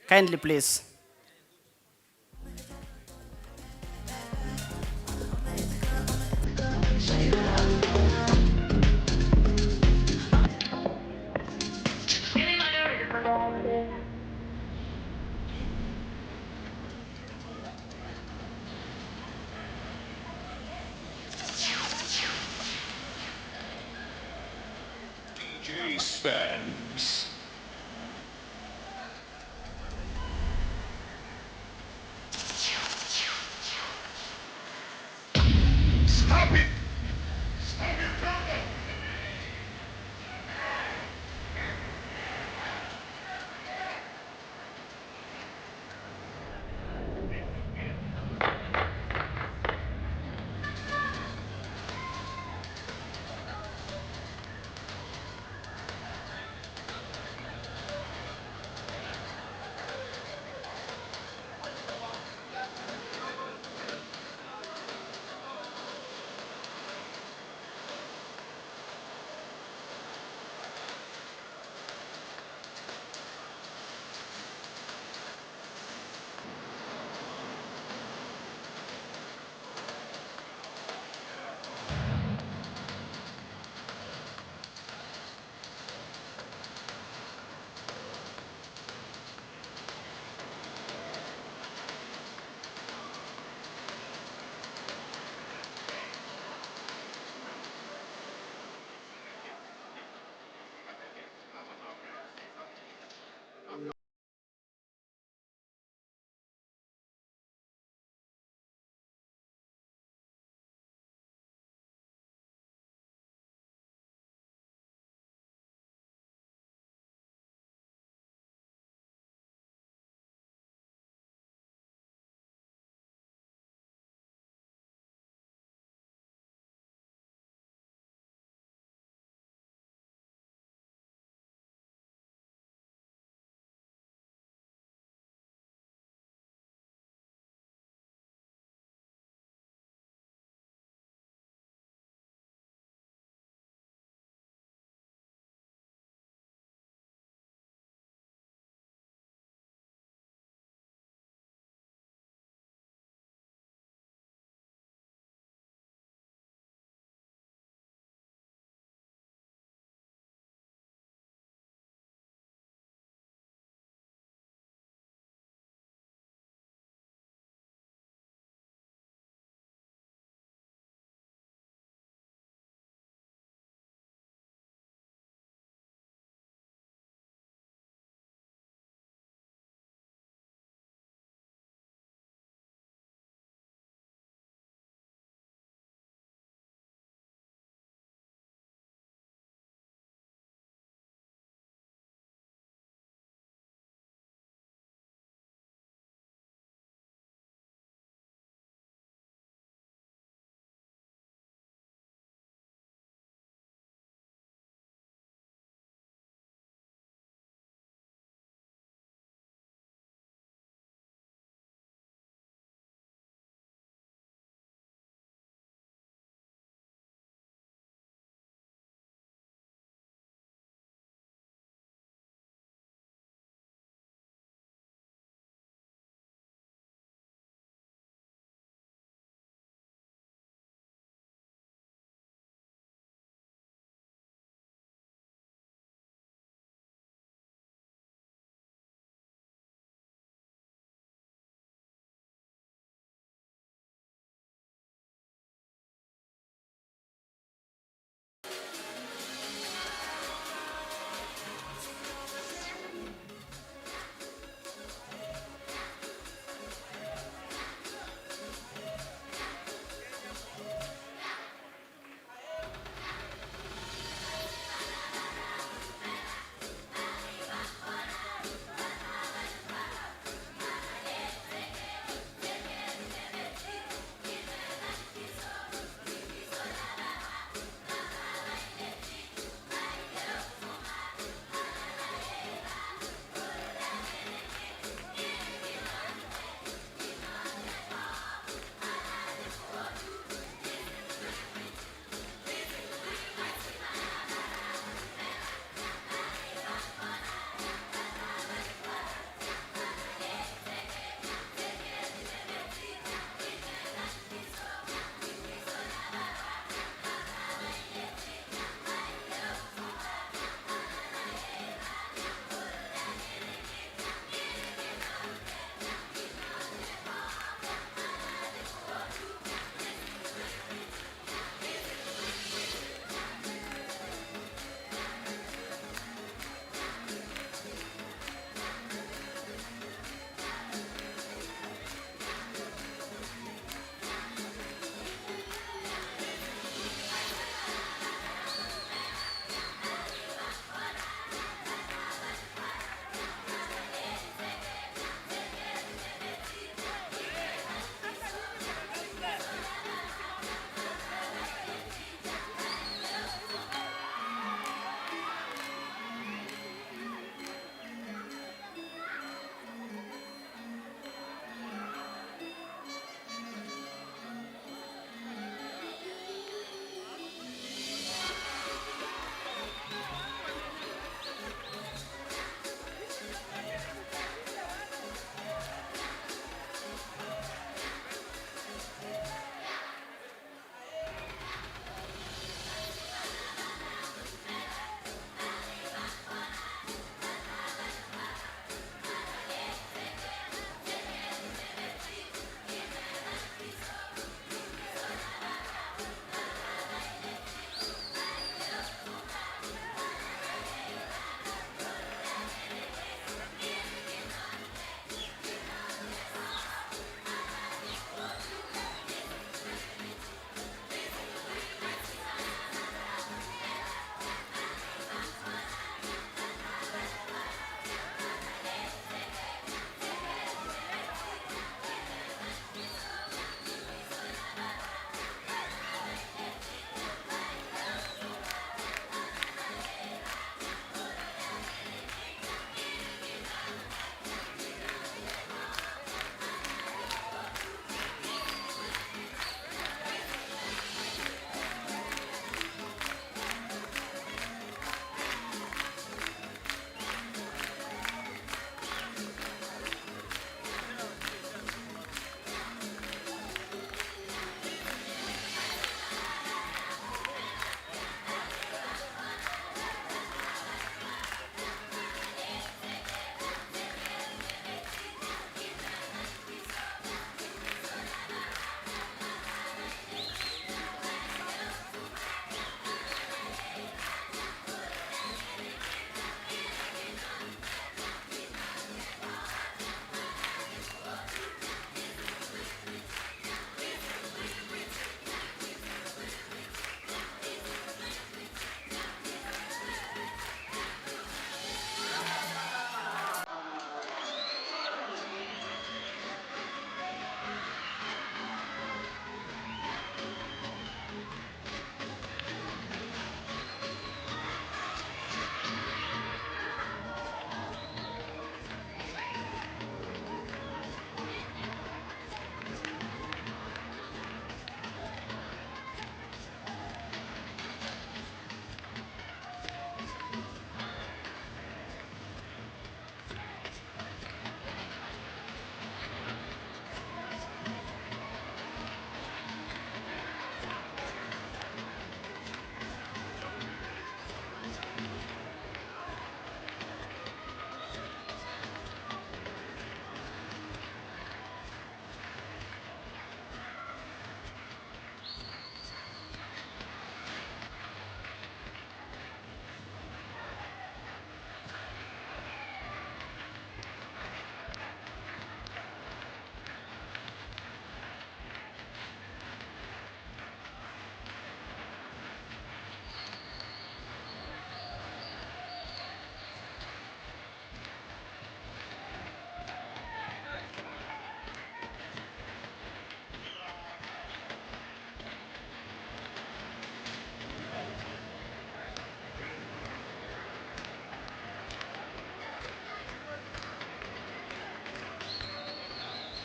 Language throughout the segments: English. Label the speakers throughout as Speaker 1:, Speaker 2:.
Speaker 1: Kindly, please.
Speaker 2: DJ Spence. Stop it! Stop it, brother!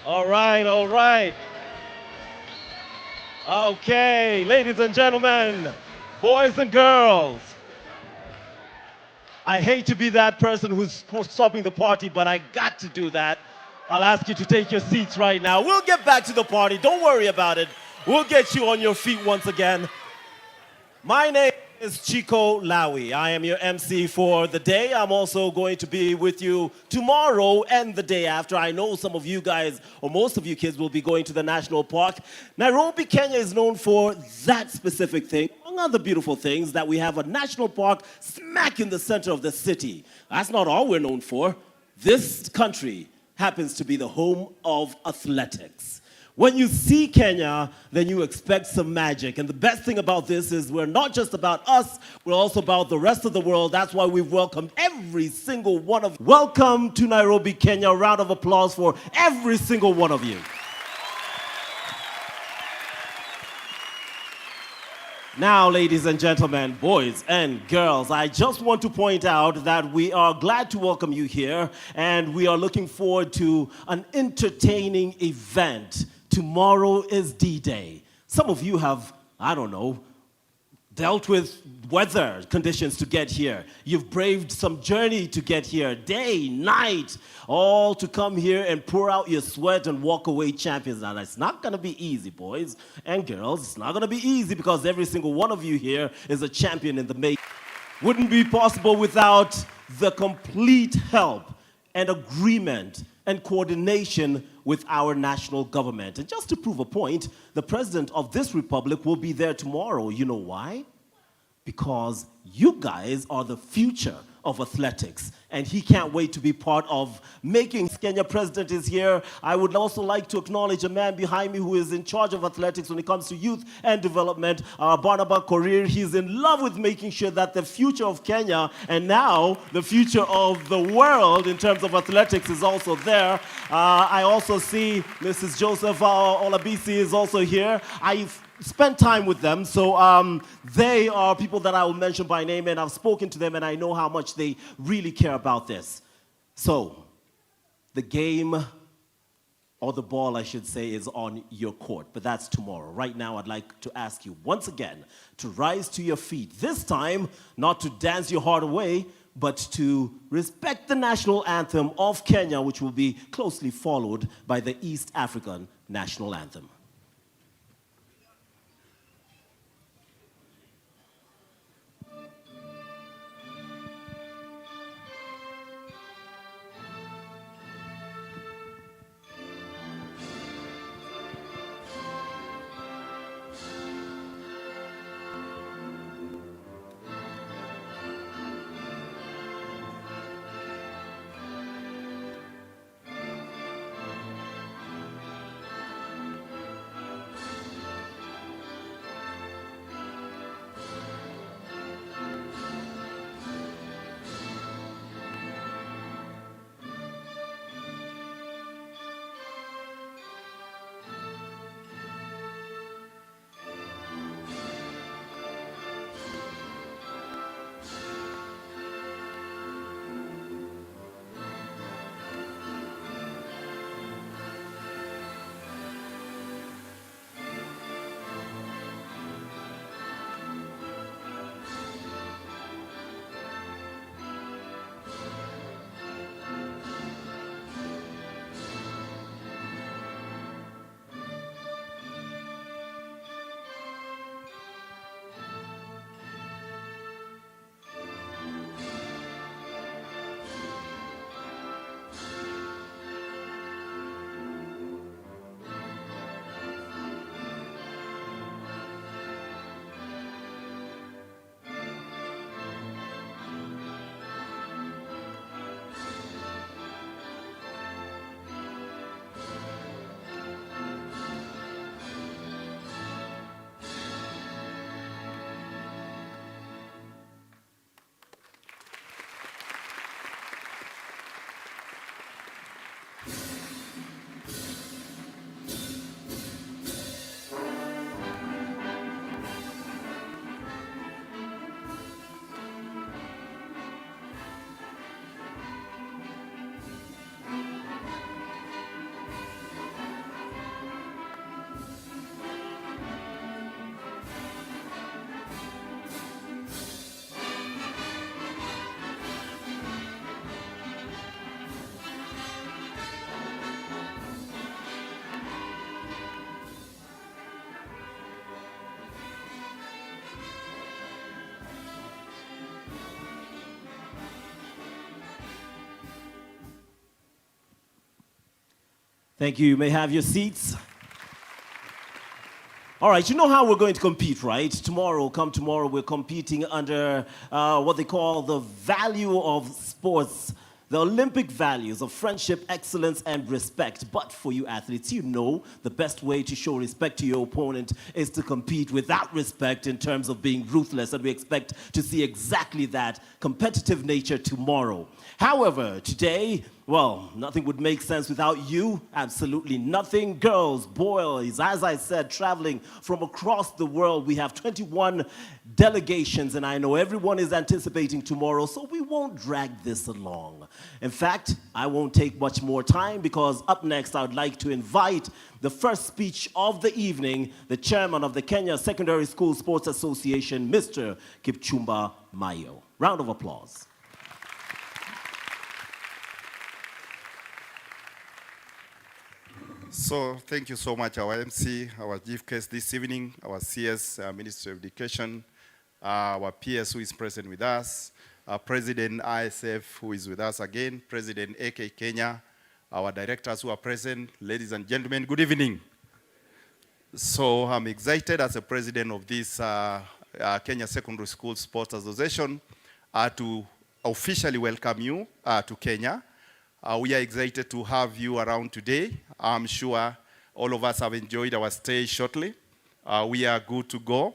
Speaker 3: All right, all right. Okay, ladies and gentlemen, boys and girls. I hate to be that person who's stopping the party, but I got to do that. I'll ask you to take your seats right now. We'll get back to the party. Don't worry about it. We'll get you on your feet once again. My name is Chico Lawi. I am your MC for the day. I'm also going to be with you tomorrow and the day after. I know some of you guys, or most of you kids, will be going to the national park. Nairobi, Kenya is known for that specific thing. Among other beautiful things, that we have a national park smack in the center of the city. That's not all we're known for. This country happens to be the home of athletics. When you see Kenya, then you expect some magic. And the best thing about this is we're not just about us, we're also about the rest of the world. That's why we've welcomed every single one of you. Welcome to Nairobi, Kenya. A round of applause for every single one of you. Now, ladies and gentlemen, boys and girls, I just want to point out that we are glad to welcome you here, and we are looking forward to an entertaining event. Tomorrow is D-Day. Some of you have, I don't know, dealt with weather conditions to get here. You've braved some journey to get here, day, night, all to come here and pour out your sweat and walk away champions. Now, it's not going to be easy, boys and girls. It's not going to be easy because every single one of you here is a champion in the making. Wouldn't be possible without the complete help and agreement and coordination with our national government. And just to prove a point, the president of this republic will be there tomorrow. You know why? Because you guys are the future of athletics, and he can't wait to be part of making. Kenya president is here. I would also like to acknowledge a man behind me who is in charge of athletics when it comes to youth and development, Barnaba Korir. He's in love with making sure that the future of Kenya and now the future of the world in terms of athletics is also there. I also see Mrs. Joseph Olabisi is also here. I've spent time with them, so they are people that I will mention by name, and I've spoken to them, and I know how much they really care about this. So, the game, or the ball, I should say, is on your court, but that's tomorrow. Right now, I'd like to ask you once again to rise to your feet. This time, not to dance your heart away, but to respect the national anthem of Kenya, which will be closely followed by the East African national anthem. Thank you. You may have your seats. All right, you know how we're going to compete, right? Come tomorrow, we're competing under what they call the value of sports, the Olympic values of friendship, excellence, and respect. But for you athletes, you know the best way to show respect to your opponent is to compete with that respect in terms of being ruthless, and we expect to see exactly that competitive nature tomorrow. However, today, well, nothing would make sense without you. Absolutely nothing. Girls, boys, as I said, traveling from across the world. We have 21 delegations, and I know everyone is anticipating tomorrow, so we won't drag this along. In fact, I won't take much more time because up next, I would like to invite the first speech of the evening, the chairman of the Kenya Secondary School Sports Association, Mr. Kipchumba Mayo. Round of applause.
Speaker 2: So thank you so much, our MC, our chief guest this evening, our CS, Minister of Education, our PS who is present with us, our President ISF who is with us again, President AK Kenya, our directors who are present, ladies and gentlemen, good evening. So I'm excited as a president of this Kenya Secondary School Sports Association to officially welcome you to Kenya. We are excited to have you around today. I'm sure all of us have enjoyed our stay shortly. We are good to go.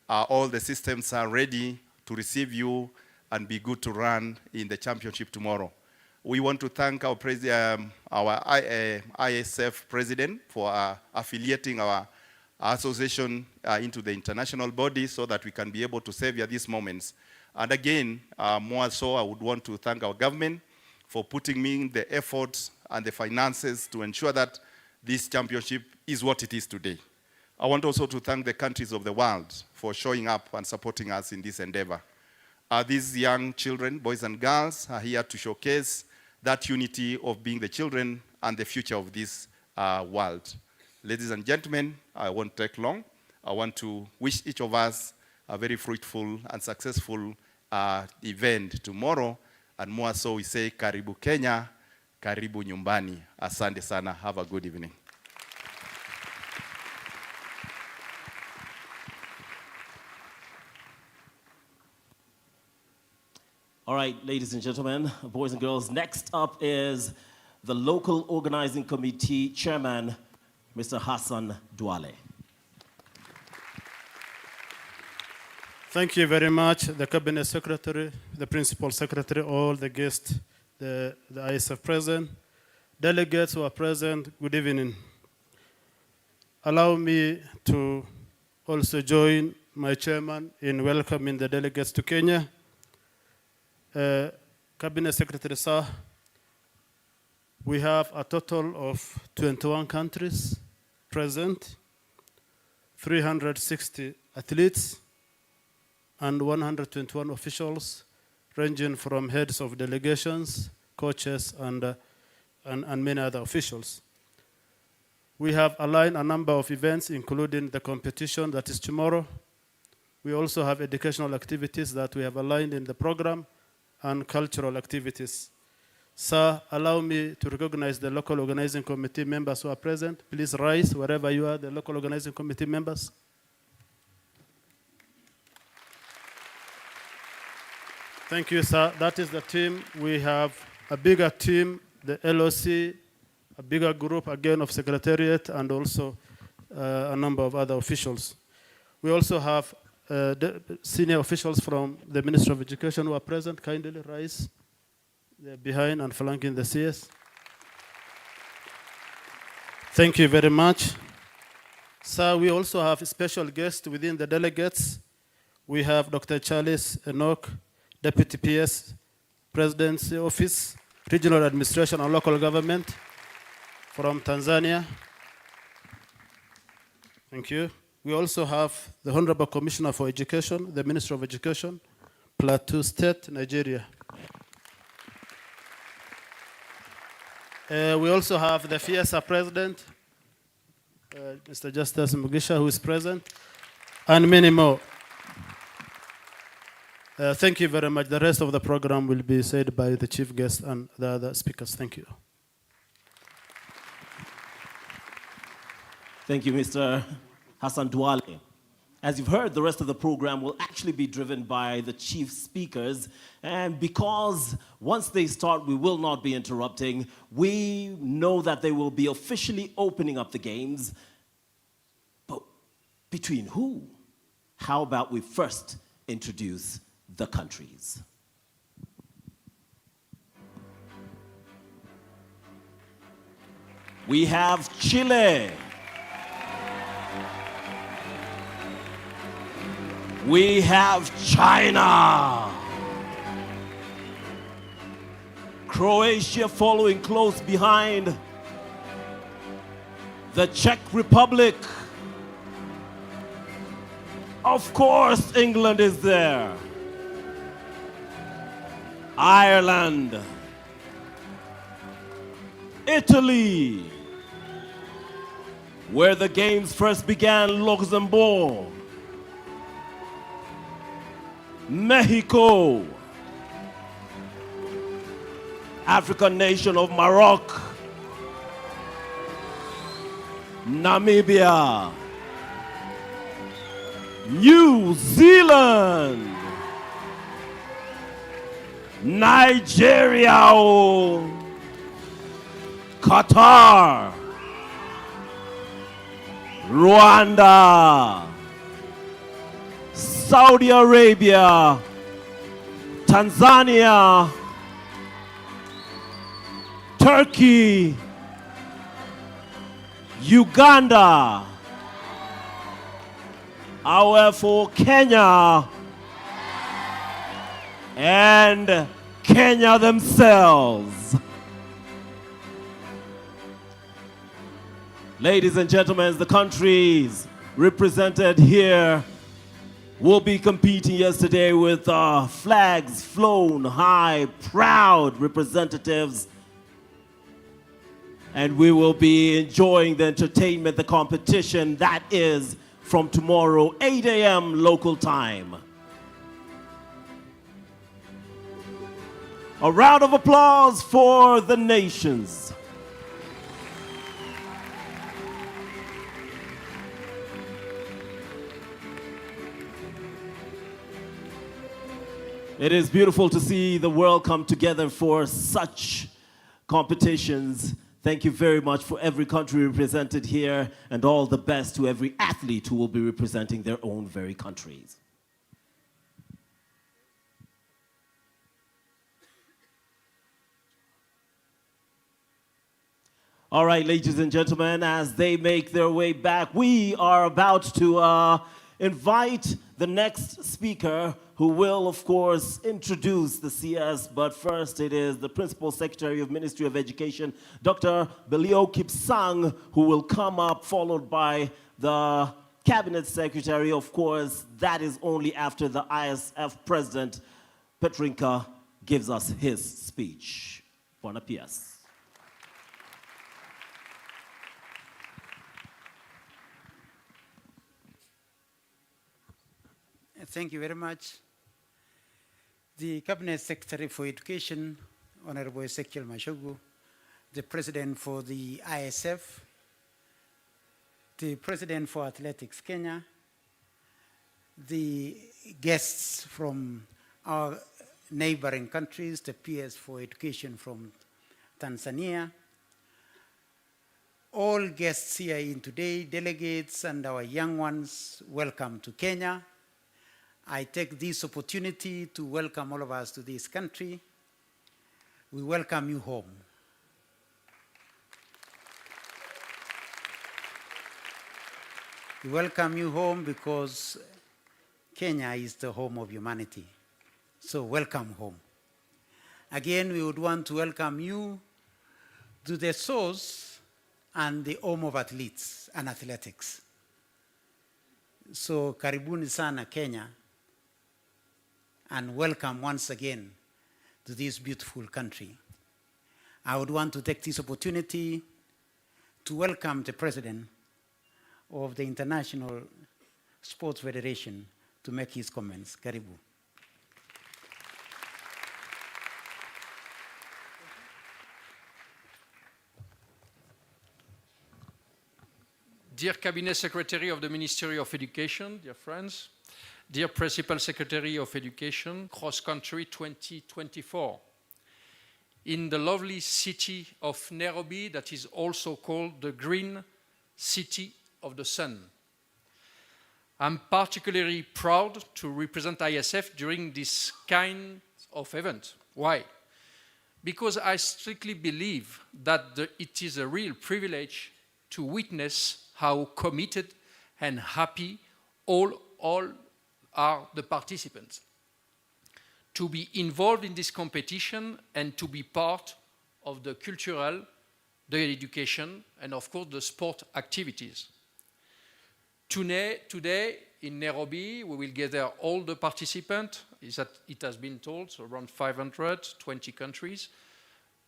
Speaker 2: All the systems are ready to receive you and be good to run in the championship tomorrow. We want to thank our ISF president for affiliating our association into the international body so that we can be able to savor these moments. And again, more so, I would want to thank our government for putting in the efforts and the finances to ensure that this championship is what it is today. I want also to thank the countries of the world for showing up and supporting us in this endeavor. These young children, boys and girls, are here to showcase that unity of being the children and the future of this world. Ladies and gentlemen, I won't take long. I want to wish each of us a very fruitful and successful event tomorrow. And more so, we say, Karibu Kenya, Karibu Nyumbani. Asante sana. Have a good evening.
Speaker 3: All right, ladies and gentlemen, boys and girls, next up is the local organizing committee chairman, Mr. Hassan Duale.
Speaker 4: Thank you very much, the cabinet secretary, the principal secretary, all the guests, the ISF present, delegates who are present, good evening. Allow me to also join my chairman in welcoming the delegates to Kenya. Cabinet Secretary Sir, we have a total of 21 countries present, 360 athletes, and 121 officials, ranging from heads of delegations, coaches, and many other officials. We have aligned a number of events, including the competition that is tomorrow. We also have educational activities that we have aligned in the program, and cultural activities. Sir, allow me to recognize the local organizing committee members who are present. Please rise wherever you are, the local organizing committee members. Thank you, sir. That is the team. We have a bigger team, the LOC, a bigger group, again, of secretariat, and also a number of other officials. We also have the senior officials from the Ministry of Education who are present. Kindly rise. They're behind and flanking the CS. Thank you very much. Sir, we also have a special guest within the delegates. We have Dr. Charles Enoch, Deputy PS, Presidency Office, Regional Administration and Local Government from Tanzania. Thank you. We also have the Honorable Commissioner for Education, the Minister of Education, Plateau State, Nigeria. We also have the FIESA President, Mr. Justice Mugisha, who is present, and many more. Thank you very much. The rest of the program will be said by the chief guest and the other speakers. Thank you.
Speaker 3: Thank you, Mr. Hassan Duale. As you've heard, the rest of the program will actually be driven by the chief speakers. And because once they start, we will not be interrupting, we know that they will be officially opening up the games. But between who? How about we first introduce the countries? We have Chile. We have China. Croatia following close behind. The Czech Republic. Of course, England is there. Ireland. Italy. Where the games first began, Luxembourg. Mexico, African nation of Morocco, Namibia, New Zealand, Nigeria, Qatar, Rwanda, Saudi Arabia, Tanzania, Turkey, Uganda, for Kenya, and Kenya themselves. Ladies and gentlemen, the countries represented here will be competing yesterday with flags flown high, proud representatives. And we will be enjoying the entertainment, the competition that is from tomorrow, 8 a.m. local time. A round of applause for the nations. It is beautiful to see the world come together for such competitions. Thank you very much for every country represented here, and all the best to every athlete who will be representing their own very countries. All right, ladies and gentlemen, as they make their way back, we are about to invite the next speaker, who will, of course, introduce the CS. But first, it is the Principal Secretary of Ministry of Education, Dr. Belio Kipsang, who will come up, followed by the Cabinet Secretary. Of course, that is only after the ISF President, Petrinka, gives us his speech. Buona pièce.
Speaker 5: Thank you very much. The Cabinet Secretary for Education, Honorable Ezekiel Mashogu, the President for the ISF, the President for Athletics Kenya, the guests from our neighboring countries, the PS for Education from Tanzania, all guests here in today, delegates and our young ones, welcome to Kenya. I take this opportunity to welcome all of us to this country. We welcome you home. We welcome you home because Kenya is the home of humanity. So welcome home. Again, we would want to welcome you to the source and the home of athletes and athletics. So karibuni sana Kenya, and welcome once again to this beautiful country. I would want to take this opportunity to welcome the President of the International Sports Federation to make his comments. Karibu.
Speaker 6: dear Cabinet Secretary of the Ministry of Education, dear friends, dear Principal Secretary of Education, Cross Country 2024, in the lovely city of Nairobi, that is also called the Green City of the Sun. I'm particularly proud to represent ISF during this kind of event. Why? Because I strictly believe that it is a real privilege to witness how committed and happy all are the participants. To be involved in this competition and to be part of the cultural, the education, and of course the sport activities. Today in Nairobi, we will gather all the participants, it has been told, so around 520 countries,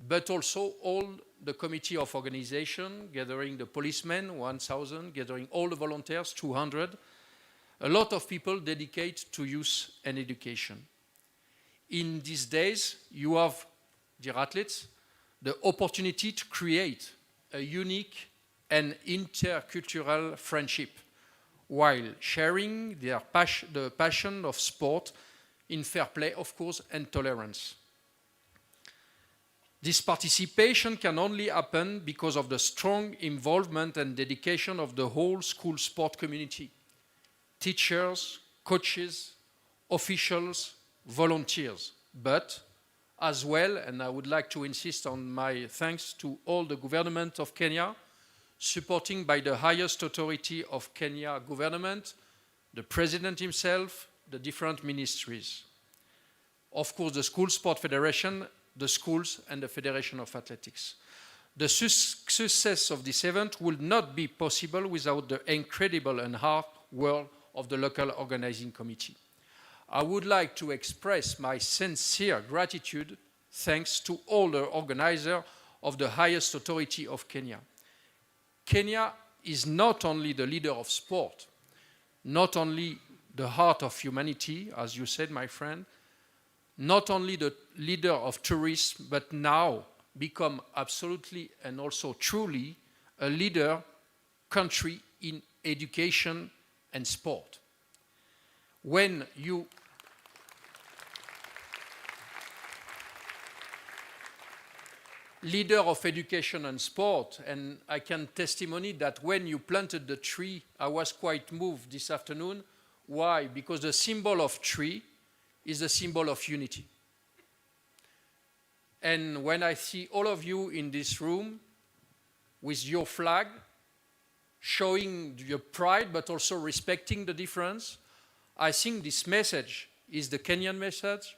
Speaker 6: but also all the committee of organization, gathering the policemen, 1,000, gathering all the volunteers, 200. A lot of people dedicate to youth and education. In these days, you have, dear athletes, the opportunity to create a unique and intercultural friendship while sharing the passion of sport in fair play, of course, and tolerance. This participation can only happen because of the strong involvement and dedication of the whole school sport community. Teachers, coaches, officials, volunteers, but as well, and I would like to insist on my thanks to all the government of Kenya, supporting by the highest authority of Kenya government, the president himself, the different ministries. Of course, the School Sport Federation, the schools, and the Federation of Athletics. The success of this event would not be possible without the incredible and hard work of the local organizing committee. I would like to express my sincere gratitude, thanks to all the organizers of the highest authority of Kenya. Kenya is not only the leader of sport, not only the heart of humanity, as you said, my friend, not only the leader of tourism, but now become absolutely and also truly a leader country in education and sport. When you leader of education and sport, and I can testimony that when you planted the tree, I was quite moved this afternoon. Why? Because the symbol of tree is the symbol of unity. And when I see all of you in this room with your flag, showing your pride, but also respecting the difference, I think this message is the Kenyan message,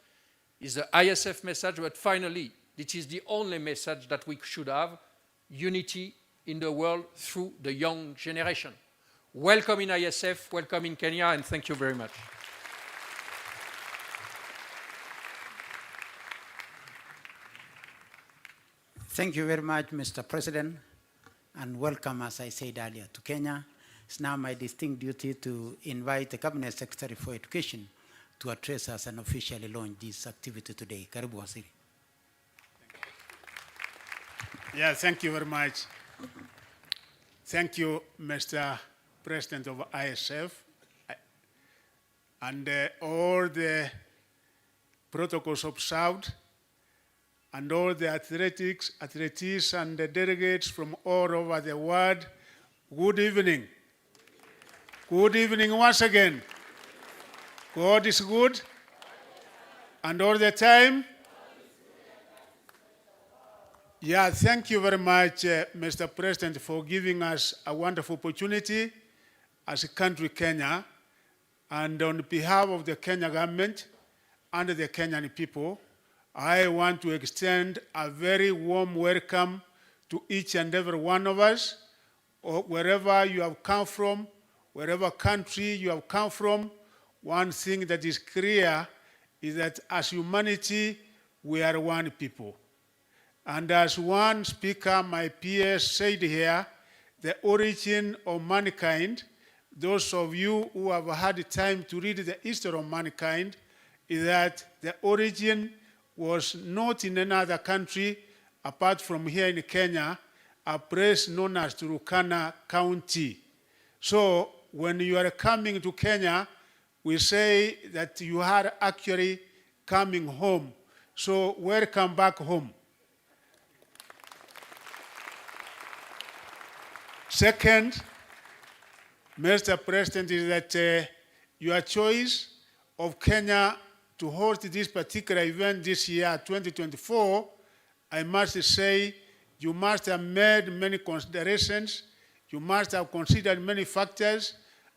Speaker 6: is the ISF message, but finally, it is the only message that we should have, unity in the world through the young generation. Welcome in ISF, welcome in Kenya, and thank you very much.
Speaker 5: Thank you very much, Mr. President, and welcome, as I said earlier, to Kenya. It's now my distinct duty to invite the Cabinet Secretary for Education to address us and officially launch this activity today. Karibu Waziri.
Speaker 7: Yeah, thank you very much. Thank you, Mr. President of ISF, and all the protocols observed, and all the athletes and the delegates from all over the world. Good evening. Good evening once again. God is good, and all the time. Yeah, thank you very much, Mr. President, for giving us a wonderful opportunity as a country, Kenya. And on behalf of the Kenya government and the Kenyan people, I want to extend a very warm welcome to each and every one of us, or wherever you have come from, wherever country you have come from. One thing that is clear is that as humanity, we are one people. And as one speaker, my peers said here, the origin of mankind, those of you who have had time to read the history of mankind, is that the origin was not in another country apart from here in Kenya, a place known as Turkana County. So when you are coming to Kenya, we say that you are actually coming home. So welcome back home. Second, Mr. President, is that your choice of Kenya to host this particular event this year, 2024, I must say you must have made many considerations. You must have considered many factors.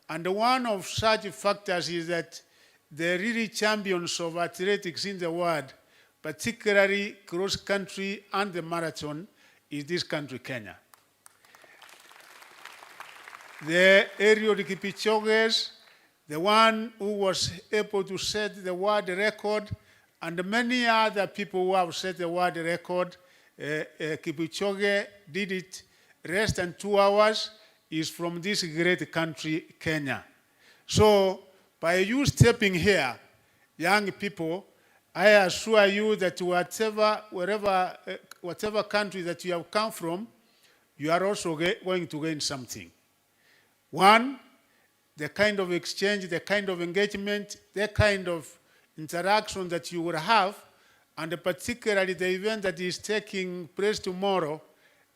Speaker 7: And one of such factors is that the really champions of athletics in the world, particularly cross-country and the marathon, is this country, Kenya. The Eliud Kipchoge, the one who was able to set the world record, and many other people who have set the world record, Kipchoge did it less than 2 hours, is from this great country, Kenya. So by you stepping here, young people, I assure you that whatever country that you have come from, you are also going to gain something. One, the kind of exchange, the kind of engagement, the kind of interaction that you will have, and particularly the event that is taking place tomorrow,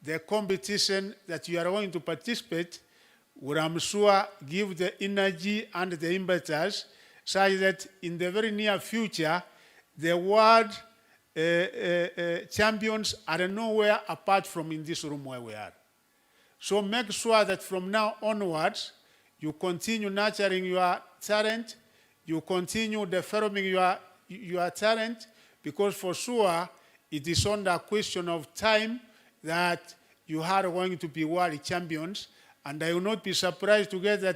Speaker 7: the competition that you are going to participate will, I'm sure, give the energy and the impetus such that in the very near future, the world champions are nowhere apart from in this room where we are. So make sure that from now onwards, you continue nurturing your talent, you continue developing your talent, because for sure, it is only a question of time that you are going to be world champions. And I will not be surprised to get that